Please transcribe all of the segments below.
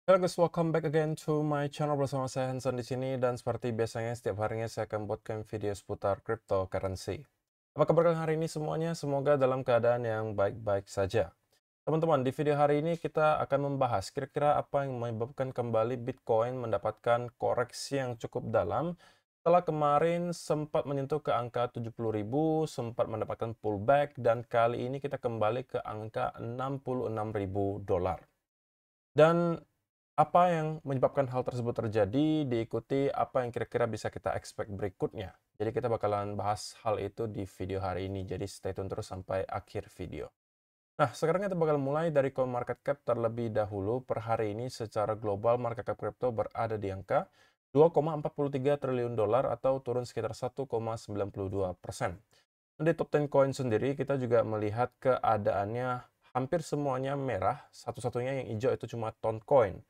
Halo guys, welcome back again to my channel bersama saya Hanson di sini dan seperti biasanya setiap harinya saya akan buatkan video seputar cryptocurrency. Apa kabar kalian hari ini semuanya? Semoga dalam keadaan yang baik-baik saja. Teman-teman, di video hari ini kita akan membahas kira-kira apa yang menyebabkan kembali Bitcoin mendapatkan koreksi yang cukup dalam setelah kemarin sempat menyentuh ke angka 70.000, sempat mendapatkan pullback dan kali ini kita kembali ke angka 66.000 dolar. Dan apa yang menyebabkan hal tersebut terjadi, diikuti apa yang kira-kira bisa kita expect berikutnya. Jadi kita bakalan bahas hal itu di video hari ini, jadi stay tune terus sampai akhir video. Nah, sekarang kita bakal mulai dari coin market cap terlebih dahulu. Per hari ini secara global market cap crypto berada di angka 2,43 triliun dolar atau turun sekitar 1,92%. Di top 10 coin sendiri kita juga melihat keadaannya hampir semuanya merah, satu-satunya yang hijau itu cuma Toncoin.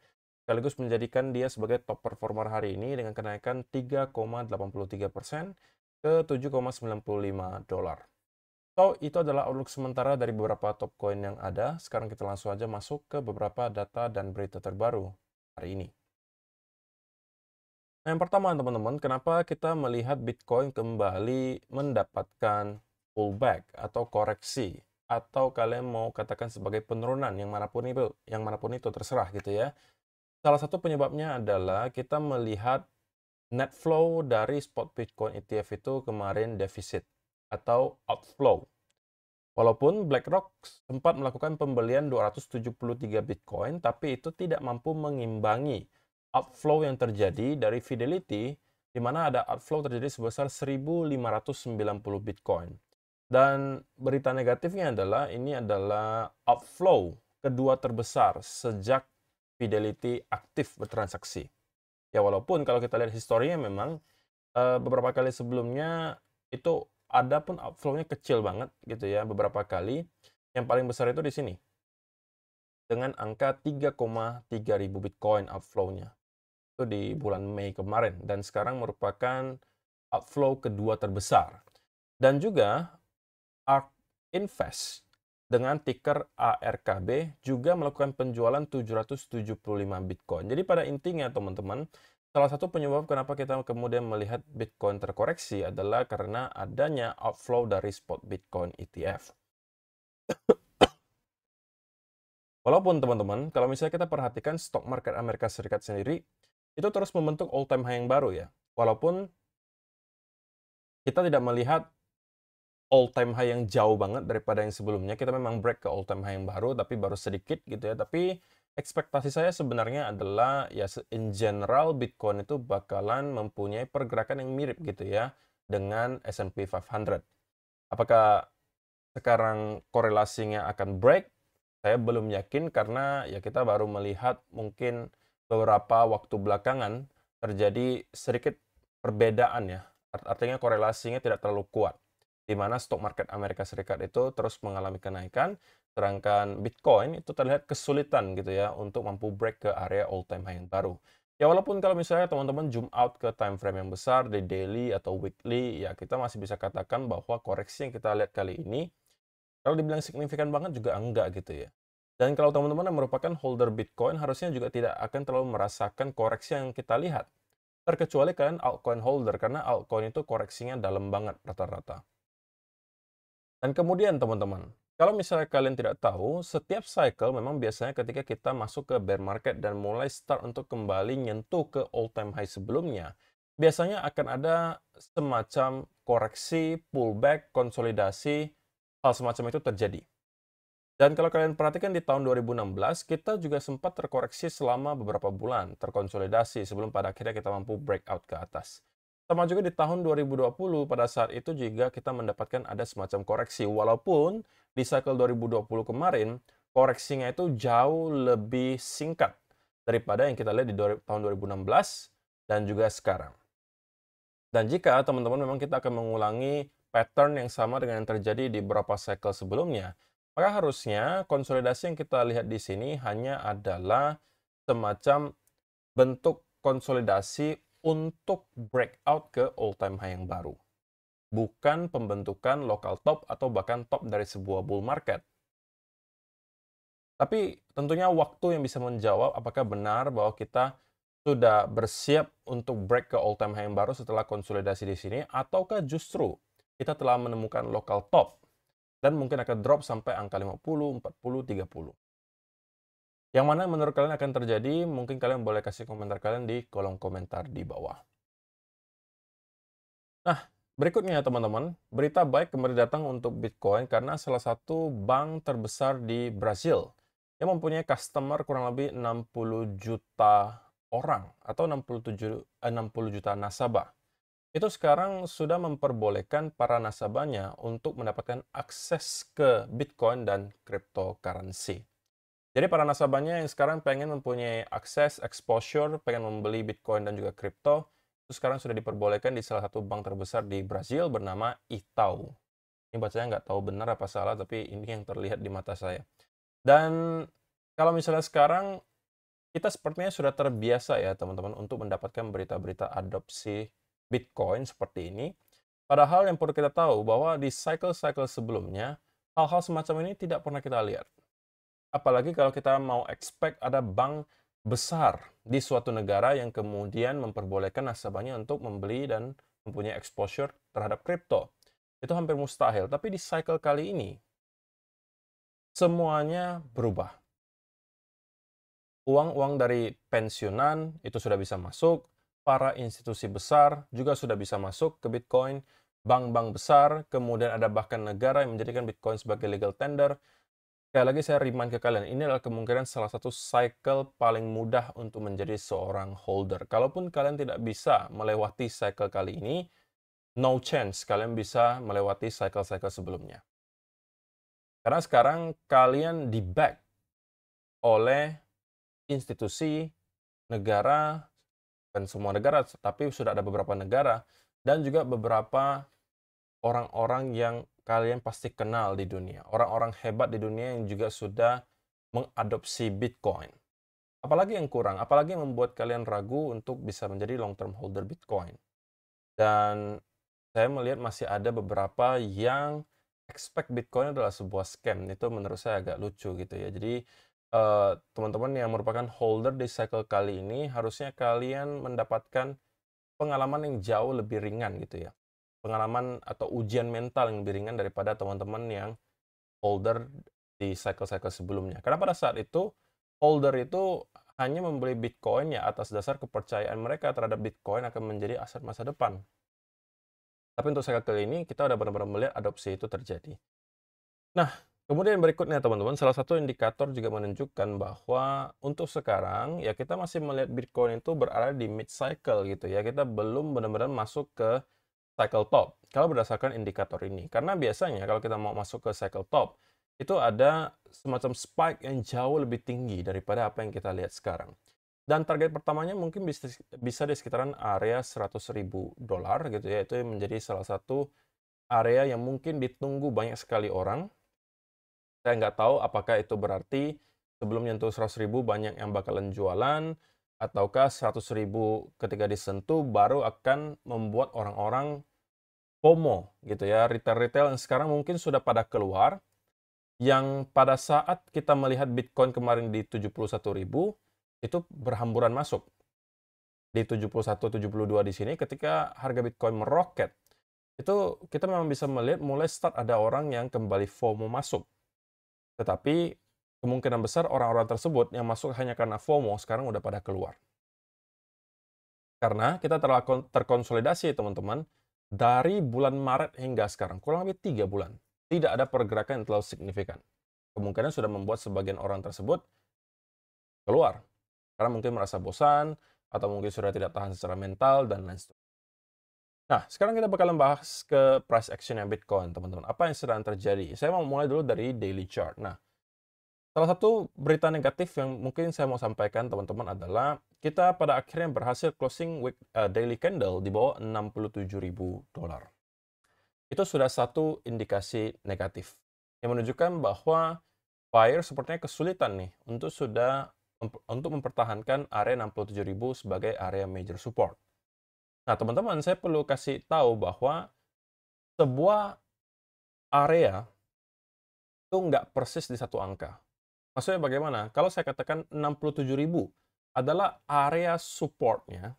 Sekaligus menjadikan dia sebagai top performer hari ini dengan kenaikan 3,83% ke 7,95 dolar. So, itu adalah outlook sementara dari beberapa top coin yang ada. Sekarang kita langsung aja masuk ke beberapa data dan berita terbaru hari ini. Nah, yang pertama teman-teman, kenapa kita melihat Bitcoin kembali mendapatkan pullback atau koreksi atau kalian mau katakan sebagai penurunan yang manapun itu terserah gitu ya. Salah satu penyebabnya adalah kita melihat net flow dari spot Bitcoin ETF itu kemarin defisit atau outflow. Walaupun BlackRock sempat melakukan pembelian 273 Bitcoin, tapi itu tidak mampu mengimbangi outflow yang terjadi dari Fidelity, di mana ada outflow terjadi sebesar 1.590 Bitcoin. Dan berita negatifnya adalah ini adalah outflow kedua terbesar sejak Fidelity aktif bertransaksi. Ya walaupun kalau kita lihat historinya memang beberapa kali sebelumnya itu ada pun outflow-nya kecil banget gitu ya beberapa kali. Yang paling besar itu di sini dengan angka 3,3 ribu Bitcoin outflow-nya. Itu di bulan Mei kemarin dan sekarang merupakan outflow kedua terbesar. Dan juga ARK Invest dengan ticker ARKB juga melakukan penjualan 775 Bitcoin. Jadi pada intinya teman-teman, salah satu penyebab kenapa kita kemudian melihat Bitcoin terkoreksi adalah karena adanya outflow dari spot Bitcoin ETF. Walaupun teman-teman, kalau misalnya kita perhatikan stok market Amerika Serikat sendiri, itu terus membentuk all time high yang baru ya. Walaupun kita tidak melihat all time high yang jauh banget daripada yang sebelumnya. Kita memang break ke all time high yang baru, tapi baru sedikit gitu ya. Tapi ekspektasi saya sebenarnya adalah ya in general Bitcoin itu bakalan mempunyai pergerakan yang mirip gitu ya dengan S&P 500. Apakah sekarang korelasinya akan break? Saya belum yakin karena ya kita baru melihat mungkin beberapa waktu belakangan terjadi sedikit perbedaan ya. Artinya korelasinya tidak terlalu kuat di mana stok market Amerika Serikat itu terus mengalami kenaikan, sedangkan Bitcoin itu terlihat kesulitan gitu ya untuk mampu break ke area all time high yang baru. Ya walaupun kalau misalnya teman-teman zoom out ke time frame yang besar di daily atau weekly, ya kita masih bisa katakan bahwa koreksi yang kita lihat kali ini, kalau dibilang signifikan banget juga enggak gitu ya. Dan kalau teman-teman yang merupakan holder Bitcoin, harusnya juga tidak akan terlalu merasakan koreksi yang kita lihat. Terkecuali kalian altcoin holder, karena altcoin itu koreksinya dalam banget rata-rata. Dan kemudian teman-teman, kalau misalnya kalian tidak tahu, setiap cycle memang biasanya ketika kita masuk ke bear market dan mulai start untuk kembali nyentuh ke all time high sebelumnya, biasanya akan ada semacam koreksi, pullback, konsolidasi, hal semacam itu terjadi. Dan kalau kalian perhatikan di tahun 2016, kita juga sempat terkoreksi selama beberapa bulan, terkonsolidasi sebelum pada akhirnya kita mampu breakout ke atas. Sama juga di tahun 2020, pada saat itu juga kita mendapatkan ada semacam koreksi. Walaupun di cycle 2020 kemarin, koreksinya itu jauh lebih singkat daripada yang kita lihat di tahun 2016 dan juga sekarang. Dan jika teman-teman memang kita akan mengulangi pattern yang sama dengan yang terjadi di beberapa cycle sebelumnya, maka harusnya konsolidasi yang kita lihat di sini hanya adalah semacam bentuk konsolidasi untuk breakout ke all-time high yang baru. Bukan pembentukan local top atau bahkan top dari sebuah bull market. Tapi tentunya waktu yang bisa menjawab apakah benar bahwa kita sudah bersiap untuk break ke all time high yang baru setelah konsolidasi di sini, ataukah justru kita telah menemukan local top dan mungkin akan drop sampai angka 50, 40, 30. Yang mana menurut kalian akan terjadi? Mungkin kalian boleh kasih komentar kalian di kolom komentar di bawah. Nah, berikutnya teman-teman, berita baik kembali datang untuk Bitcoin karena salah satu bank terbesar di Brasil yang mempunyai customer kurang lebih 60 juta orang atau 60 juta nasabah. Itu sekarang sudah memperbolehkan para nasabahnya untuk mendapatkan akses ke Bitcoin dan cryptocurrency. Jadi para nasabahnya yang sekarang pengen mempunyai akses, exposure, pengen membeli Bitcoin dan juga kripto, itu sekarang sudah diperbolehkan di salah satu bank terbesar di Brasil bernama Itaú. Ini bacanya nggak tahu benar apa salah, tapi ini yang terlihat di mata saya. Dan kalau misalnya sekarang, kita sepertinya sudah terbiasa ya teman-teman untuk mendapatkan berita-berita adopsi Bitcoin seperti ini. Padahal yang perlu kita tahu bahwa di cycle-cycle sebelumnya, hal-hal semacam ini tidak pernah kita lihat. Apalagi kalau kita mau expect ada bank besar di suatu negara yang kemudian memperbolehkan nasabahnya untuk membeli dan mempunyai exposure terhadap kripto. Itu hampir mustahil. Tapi di cycle kali ini, semuanya berubah. Uang-uang dari pensiunan itu sudah bisa masuk, para institusi besar juga sudah bisa masuk ke Bitcoin, bank-bank besar, kemudian ada bahkan negara yang menjadikan Bitcoin sebagai legal tender. Sekali lagi saya remind ke kalian, ini adalah kemungkinan salah satu cycle paling mudah untuk menjadi seorang holder. Kalaupun kalian tidak bisa melewati cycle kali ini, no chance kalian bisa melewati cycle-cycle sebelumnya. Karena sekarang kalian di-back oleh institusi, negara, dan semua negara, tapi sudah ada beberapa negara, dan juga beberapa orang-orang yang kalian pasti kenal di dunia. Orang-orang hebat di dunia yang juga sudah mengadopsi Bitcoin. Apalagi yang kurang? Apalagi yang membuat kalian ragu untuk bisa menjadi long-term holder Bitcoin? Dan saya melihat masih ada beberapa yang expect Bitcoin adalah sebuah scam. Itu menurut saya agak lucu gitu ya. Jadi, teman-teman yang merupakan holder di cycle kali ini, harusnya kalian mendapatkan pengalaman yang jauh lebih ringan gitu ya. Pengalaman atau ujian mental yang lebih ringan daripada teman-teman yang holder di cycle-cycle sebelumnya. Karena pada saat itu, holder itu hanya membeli Bitcoin ya atas dasar kepercayaan mereka terhadap Bitcoin akan menjadi aset masa depan. Tapi untuk cycle kali ini, kita udah benar-benar melihat adopsi itu terjadi. Nah, kemudian berikutnya teman-teman, salah satu indikator juga menunjukkan bahwa untuk sekarang, ya kita masih melihat Bitcoin itu berada di mid-cycle gitu ya. Kita belum benar-benar masuk ke cycle top, kalau berdasarkan indikator ini. Karena biasanya kalau kita mau masuk ke cycle top, itu ada semacam spike yang jauh lebih tinggi daripada apa yang kita lihat sekarang. Dan target pertamanya mungkin bisa di sekitaran area 100.000 dolar gitu ya. Itu menjadi salah satu area yang mungkin ditunggu banyak sekali orang. Saya nggak tahu apakah itu berarti sebelum nyentuh 100.000 banyak yang bakalan jualan, ataukah 100.000 ketika disentuh baru akan membuat orang-orang FOMO gitu ya. Retail-retail yang sekarang mungkin sudah pada keluar, yang pada saat kita melihat Bitcoin kemarin di 71.000, itu berhamburan masuk. Di 71, 72 di sini ketika harga Bitcoin meroket, itu kita memang bisa melihat mulai start ada orang yang kembali FOMO masuk. Tetapi kemungkinan besar orang-orang tersebut yang masuk hanya karena FOMO sekarang udah pada keluar. Karena kita telah terkonsolidasi teman-teman dari bulan Maret hingga sekarang, kurang lebih 3 bulan. Tidak ada pergerakan yang terlalu signifikan. Kemungkinan sudah membuat sebagian orang tersebut keluar. Karena mungkin merasa bosan, atau mungkin sudah tidak tahan secara mental, dan lain sebagainya. Nah, sekarang kita bakalan bahas ke price action yang Bitcoin, teman-teman. Apa yang sedang terjadi? Saya mau mulai dulu dari daily chart. Nah, salah satu berita negatif yang mungkin saya mau sampaikan teman-teman adalah kita pada akhirnya berhasil closing daily candle di bawah 67.000 dolar. Itu sudah satu indikasi negatif yang menunjukkan bahwa buyer sepertinya kesulitan nih untuk mempertahankan area 67.000 sebagai area major support. Nah, teman-teman, saya perlu kasih tahu bahwa sebuah area itu nggak persis di satu angka. Maksudnya bagaimana? Kalau saya katakan 67.000 adalah area support-nya,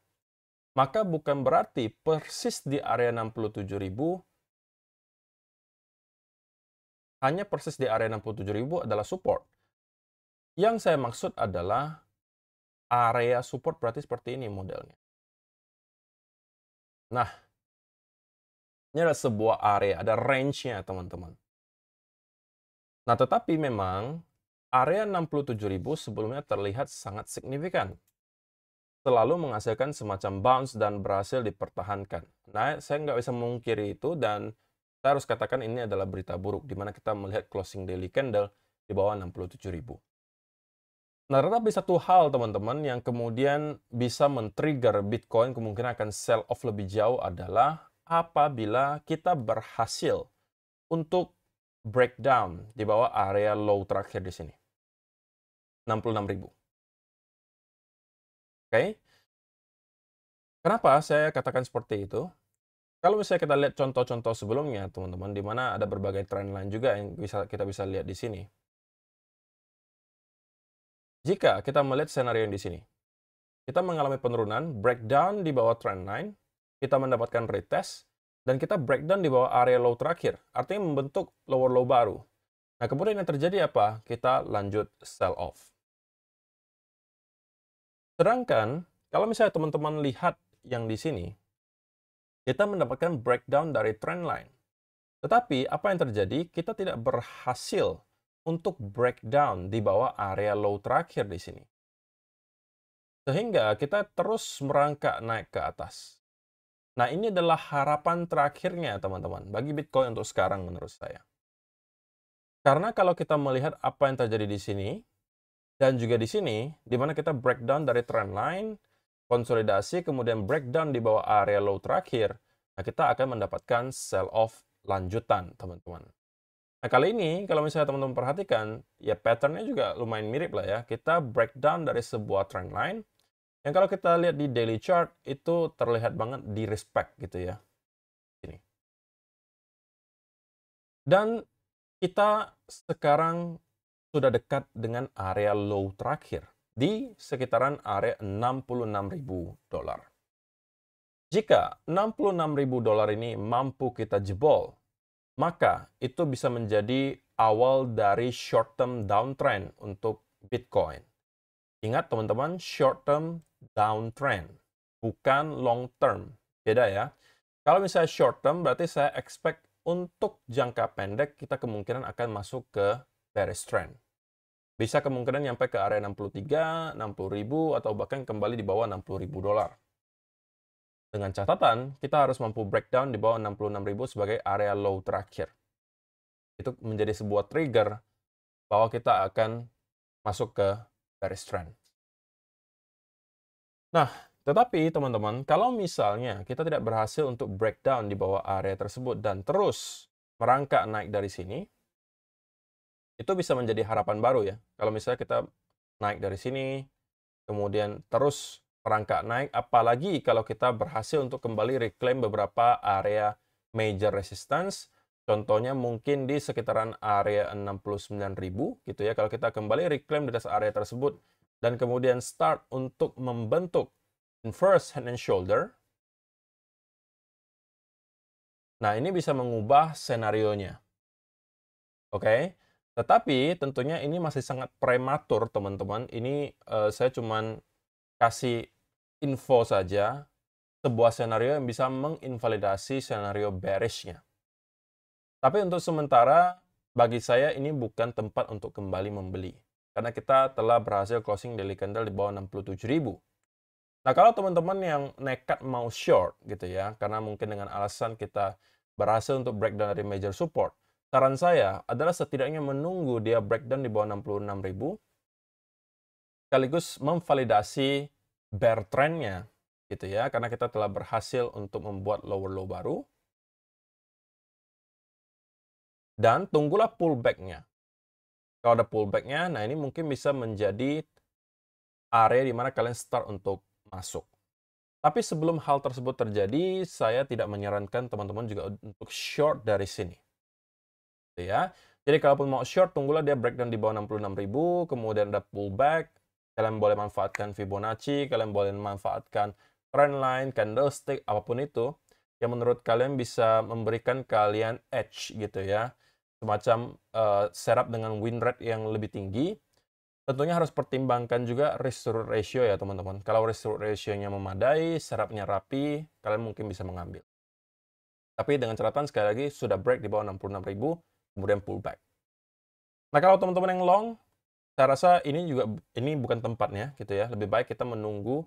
maka bukan berarti persis di area 67.000, hanya persis di area 67.000 adalah support. Yang saya maksud adalah area support berarti seperti ini modelnya. Nah, ini adalah sebuah area, ada range-nya teman-teman. Nah, tetapi memang area 67.000 sebelumnya terlihat sangat signifikan. Selalu menghasilkan semacam bounce dan berhasil dipertahankan. Nah, saya nggak bisa memungkiri itu dan saya harus katakan ini adalah berita buruk, di mana kita melihat closing daily candle di bawah 67.000. Nah, tetapi satu hal teman-teman yang kemudian bisa men-trigger Bitcoin kemungkinan akan sell off lebih jauh adalah apabila kita berhasil untuk breakdown di bawah area low terakhir di sini. 66.000. Oke? Kenapa saya katakan seperti itu? Kalau misalnya kita lihat contoh-contoh sebelumnya, teman-teman, di mana ada berbagai trendline juga yang kita bisa lihat di sini. Jika kita melihat skenario yang di sini, kita mengalami penurunan, breakdown di bawah trendline, kita mendapatkan retest, dan kita breakdown di bawah area low terakhir, artinya membentuk lower low baru. Nah, kemudian yang terjadi apa? Kita lanjut sell off. Sedangkan, kalau misalnya teman-teman lihat yang di sini, kita mendapatkan breakdown dari trendline. Tetapi, apa yang terjadi? Kita tidak berhasil untuk breakdown di bawah area low terakhir di sini. Sehingga kita terus merangkak naik ke atas. Nah, ini adalah harapan terakhirnya, teman-teman, bagi Bitcoin untuk sekarang menurut saya. Karena kalau kita melihat apa yang terjadi di sini, dan juga di sini, di mana kita breakdown dari trendline, konsolidasi, kemudian breakdown di bawah area low terakhir, nah kita akan mendapatkan sell-off lanjutan, teman-teman. Nah, kali ini, kalau misalnya teman-teman perhatikan, ya pattern-nya juga lumayan mirip lah ya. Kita breakdown dari sebuah trendline, yang kalau kita lihat di daily chart, itu terlihat banget di respect gitu ya. Ini. Dan kita sekarang sudah dekat dengan area low terakhir di sekitaran area $66.000. Jika $66.000 ini mampu kita jebol, maka itu bisa menjadi awal dari short term downtrend untuk Bitcoin. Ingat teman-teman, short term downtrend, bukan long term. Beda ya. Kalau misalnya short term, berarti saya expect untuk jangka pendek kita kemungkinan akan masuk ke bearish trend. Bisa kemungkinan nyampe ke area 63, 60.000, atau bahkan kembali di bawah $60.000. Dengan catatan, kita harus mampu breakdown di bawah 66.000 sebagai area low terakhir. Itu menjadi sebuah trigger bahwa kita akan masuk ke bearish trend. Nah, tetapi teman-teman, kalau misalnya kita tidak berhasil untuk breakdown di bawah area tersebut dan terus merangkak naik dari sini, itu bisa menjadi harapan baru ya. Kalau misalnya kita naik dari sini, kemudian terus merangkak naik, apalagi kalau kita berhasil untuk kembali reclaim beberapa area major resistance, contohnya mungkin di sekitaran area 69.000 gitu ya. Kalau kita kembali reclaim di atas area tersebut dan kemudian start untuk membentuk inverse head and shoulder, nah ini bisa mengubah senarionya. Oke? Tetapi tentunya ini masih sangat prematur, teman-teman. Ini saya cuman kasih info saja, sebuah senario yang bisa menginvalidasi senario bearish-nya. Tapi untuk sementara, bagi saya ini bukan tempat untuk kembali membeli. Karena kita telah berhasil closing daily candle di bawah 67.000. Nah, kalau teman-teman yang nekat mau short gitu ya, karena mungkin dengan alasan kita berhasil untuk breakdown dari major support, saran saya adalah setidaknya menunggu dia breakdown di bawah 66.000, sekaligus memvalidasi bear trend-nya gitu ya, karena kita telah berhasil untuk membuat lower low baru. Dan tunggulah pullback-nya. Kalau ada pullback-nya, nah ini mungkin bisa menjadi area di mana kalian start untuk masuk. Tapi sebelum hal tersebut terjadi, saya tidak menyarankan teman-teman juga untuk short dari sini. Gitu ya. Jadi kalaupun mau short, tunggulah dia breakdown di bawah 66.000, kemudian ada pullback. Kalian boleh manfaatkan Fibonacci, kalian boleh manfaatkan trendline, candlestick, apapun itu yang menurut kalian bisa memberikan kalian edge gitu ya. Semacam setup dengan win rate yang lebih tinggi. Tentunya harus pertimbangkan juga risk to reward ratio ya teman-teman. Kalau risk to reward ratio-nya memadai, setupnya rapi, kalian mungkin bisa mengambil. Tapi dengan catatan sekali lagi sudah break di bawah 66.000, kemudian pullback. Nah, kalau teman-teman yang long, saya rasa ini bukan tempatnya gitu ya. Lebih baik kita menunggu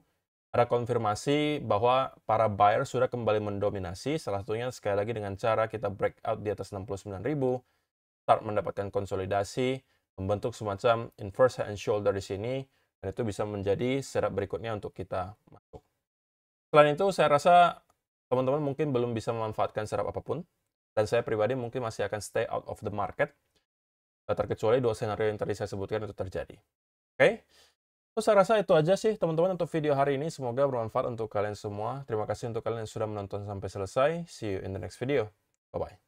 ada konfirmasi bahwa para buyer sudah kembali mendominasi. Salah satunya sekali lagi dengan cara kita breakout di atas 69.000, start mendapatkan konsolidasi, membentuk semacam inverse head and shoulder di sini, dan itu bisa menjadi setup berikutnya untuk kita masuk. Selain itu, saya rasa teman-teman mungkin belum bisa memanfaatkan setup apapun, dan saya pribadi mungkin masih akan stay out of the market, terkecuali dua skenario yang tadi saya sebutkan itu terjadi. Oke? Terus saya rasa itu aja sih teman-teman untuk video hari ini. Semoga bermanfaat untuk kalian semua. Terima kasih untuk kalian yang sudah menonton sampai selesai. See you in the next video. Bye-bye.